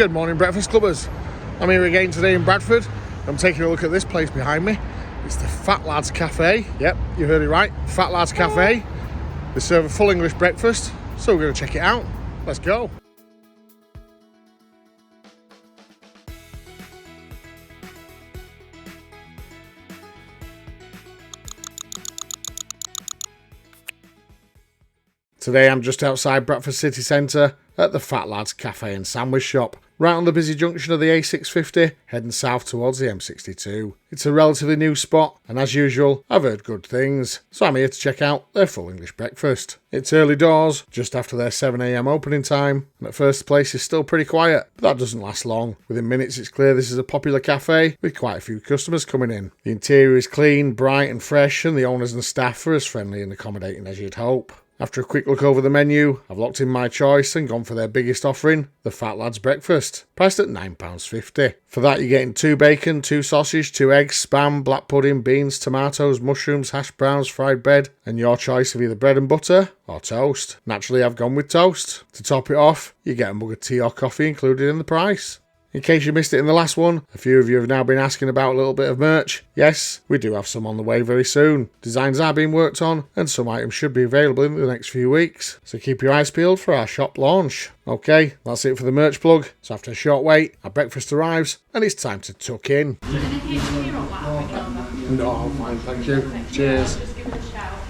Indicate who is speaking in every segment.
Speaker 1: Good morning, Breakfast Clubbers. I'm here again today in Bradford. I'm taking a look at this place behind me. It's the Fat Lads Café. Yep, you heard it right. Fat Lads Café. They serve a full English breakfast, so we're going to check it out. Let's go. Today I'm just outside Bradford city centre at the Fat Lads Café and Sandwich Shop, right on the busy junction of the A650, heading south towards the M62. It's a relatively new spot, and as usual, I've heard good things, so I'm here to check out their full English breakfast. It's early doors, just after their 7 AM opening time, and at first the place is still pretty quiet, but that doesn't last long. Within minutes it's clear this is a popular cafe, with quite a few customers coming in. The interior is clean, bright and fresh, and the owners and staff are as friendly and accommodating as you'd hope. After a quick look over the menu, I've locked in my choice and gone for their biggest offering, the Fat Lads Breakfast, priced at £9.50. For that you're getting 2 bacon, 2 sausage, 2 eggs, spam, black pudding, beans, tomatoes, mushrooms, hash browns, fried bread, and your choice of either bread and butter or toast. Naturally I've gone with toast. To top it off, you get a mug of tea or coffee included in the price. In case you missed it in the last one, a few of you have now been asking about a little bit of merch. Yes, we do have some on the way very soon. Designs are being worked on, and some items should be available in the next few weeks. So keep your eyes peeled for our shop launch. Okay, that's it for the merch plug. So after a short wait, our breakfast arrives, and it's time to tuck in. No, I'm fine, thank you. Cheers.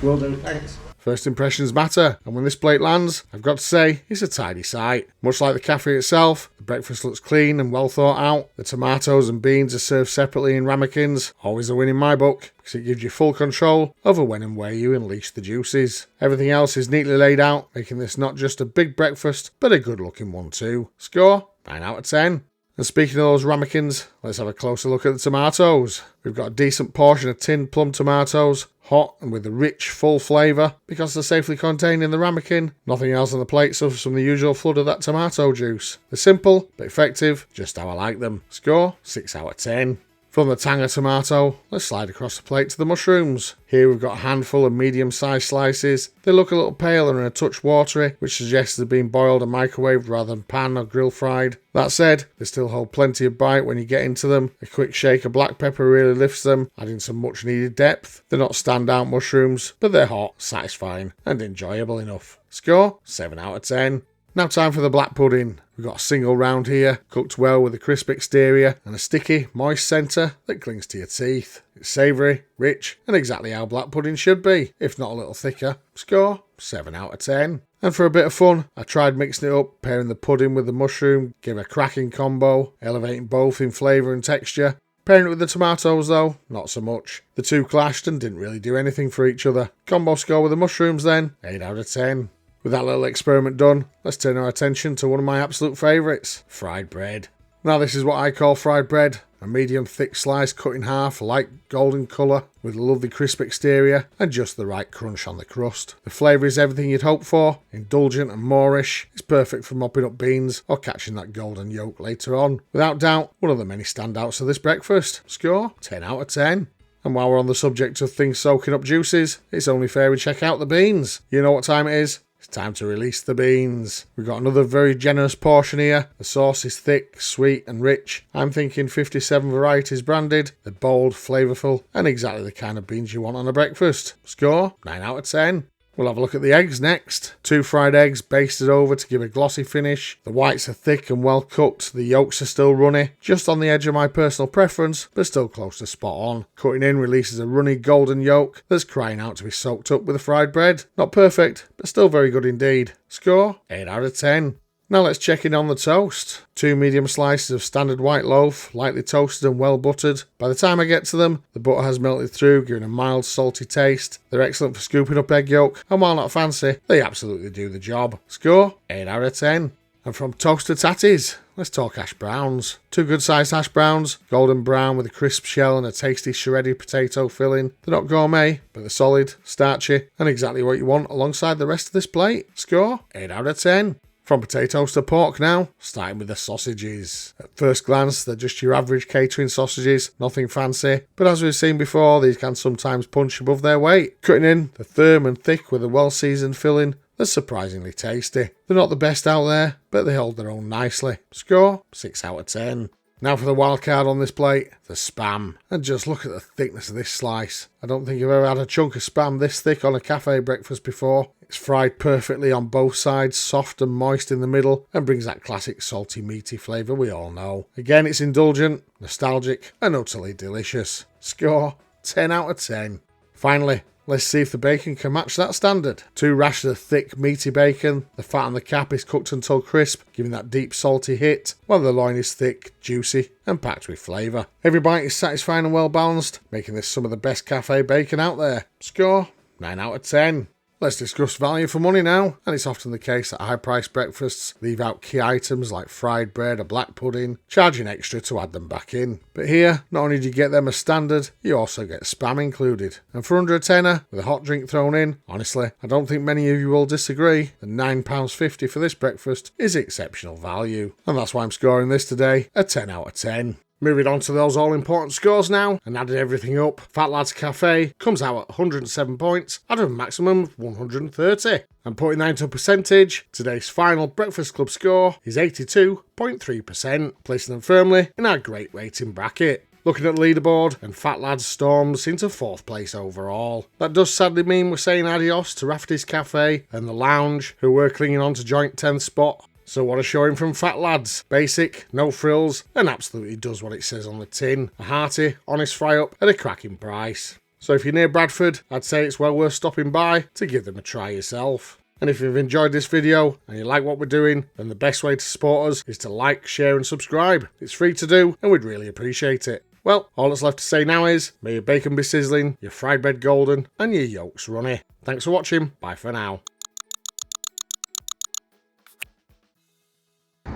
Speaker 1: Will do, thanks. First impressions matter, and when this plate lands, I've got to say, it's a tidy sight. Much like the cafe itself, the breakfast looks clean and well thought out. The tomatoes and beans are served separately in ramekins, always a win in my book, because it gives you full control over when and where you unleash the juices. Everything else is neatly laid out, making this not just a big breakfast, but a good looking one too. Score? 9 out of 10. And speaking of those ramekins, let's have a closer look at the tomatoes. We've got a decent portion of tinned plum tomatoes, hot and with a rich, full flavour. Because they're safely contained in the ramekin, nothing else on the plate suffers from the usual flood of that tomato juice. They're simple, but effective, just how I like them. Score? 6 out of 10. From the tanga tomato, let's slide across the plate to the mushrooms. Here we've got a handful of medium-sized slices. They look a little paler and a touch watery, which suggests they've been boiled and microwaved rather than pan or grill fried. That said, they still hold plenty of bite when you get into them. A quick shake of black pepper really lifts them, adding some much needed depth. They're not standout mushrooms, but they're hot, satisfying and enjoyable enough. Score? 7 out of 10. Now time for the black pudding. We've got a single round here, cooked well with a crisp exterior and a sticky, moist centre that clings to your teeth. It's savoury, rich, and exactly how black pudding should be, if not a little thicker. Score? 7 out of 10. And for a bit of fun, I tried mixing it up, pairing the pudding with the mushroom, gave a cracking combo, elevating both in flavour and texture. Pairing it with the tomatoes though, not so much. The two clashed and didn't really do anything for each other. Combo score with the mushrooms then, 8 out of 10. With that little experiment done, let's turn our attention to one of my absolute favourites, fried bread. Now this is what I call fried bread, a medium thick slice cut in half, light golden colour, with a lovely crisp exterior and just the right crunch on the crust. The flavour is everything you'd hope for, indulgent and moreish. It's perfect for mopping up beans or catching that golden yolk later on. Without doubt, one of the many standouts of this breakfast. Score? 10 out of 10. And while we're on the subject of things soaking up juices, it's only fair we check out the beans. You know what time it is? It's time to release the beans. We've got another very generous portion here. The sauce is thick, sweet and rich. I'm thinking 57 varieties branded. They're bold, flavourful and exactly the kind of beans you want on a breakfast. Score? 9 out of 10. We'll have a look at the eggs next. 2 fried eggs basted over to give a glossy finish. The whites are thick and well cooked. The yolks are still runny. Just on the edge of my personal preference, but still close to spot on. Cutting in releases a runny golden yolk that's crying out to be soaked up with the fried bread. Not perfect, but still very good indeed. Score? 8 out of 10. Now let's check in on the toast. 2 medium slices of standard white loaf, lightly toasted and well buttered. By the time I get to them, the butter has melted through, giving a mild salty taste. They're excellent for scooping up egg yolk, and while not fancy, they absolutely do the job. Score? 8 out of 10. And from toast to tatties, let's talk hash browns. 2 good sized hash browns, golden brown with a crisp shell and a tasty shredded potato filling. They're not gourmet, but they're solid, starchy, and exactly what you want alongside the rest of this plate. Score? 8 out of 10. From potatoes to pork now, starting with the sausages. At first glance, they're just your average catering sausages, nothing fancy, but as we've seen before, these can sometimes punch above their weight. Cutting in, they're firm and thick with a well-seasoned filling They're surprisingly tasty. They're not the best out there, but they hold their own nicely. Score 6 out of 10. Now for the wild card on this plate, the Spam. And just look at the thickness of this slice. I don't think I've ever had a chunk of Spam this thick on a cafe breakfast before. It's fried perfectly on both sides, soft and moist in the middle, and brings that classic salty meaty flavour we all know. Again, it's indulgent, nostalgic, and utterly delicious. Score 10 out of 10. Finally, let's see if the bacon can match that standard. 2 rashers of thick, meaty bacon. The fat on the cap is cooked until crisp, giving that deep, salty hit, while the loin is thick, juicy, and packed with flavour. Every bite is satisfying and well balanced, making this some of the best cafe bacon out there. Score 9 out of 10. Let's discuss value for money now, and it's often the case that high-priced breakfasts leave out key items like fried bread or black pudding, charging extra to add them back in. But here, not only do you get them as standard, you also get Spam included. And for under a tenner, with a hot drink thrown in, honestly, I don't think many of you will disagree that £9.50 for this breakfast is exceptional value. And that's why I'm scoring this today a 10 out of 10. Moving on to those all-important scores now, and adding everything up, Fat Lad's Café comes out at 107 points out of a maximum of 130. And putting that into a percentage, today's final Breakfast Club score is 82.3%, placing them firmly in our great rating bracket. Looking at the leaderboard, and Fat Lad storms into 4th place overall. That does sadly mean we're saying adios to Rafferty's Café and The Lounge, who were clinging on to joint 10th spot. So what a showing from Fat Lads. Basic, no frills, and absolutely does what it says on the tin. A hearty, honest fry-up at a cracking price. So if you're near Bradford, I'd say it's well worth stopping by to give them a try yourself. And if you've enjoyed this video and you like what we're doing, then the best way to support us is to like, share and subscribe. It's free to do and we'd really appreciate it. Well, all that's left to say now is, may your bacon be sizzling, your fried bread golden, and your yolks runny. Thanks for watching, bye for now.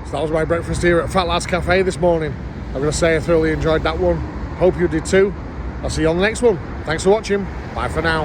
Speaker 1: So that was my breakfast here at Fat Lad's Café this morning. I'm going to say I thoroughly enjoyed that one. Hope you did too. I'll see you on the next one. Thanks for watching. Bye for now.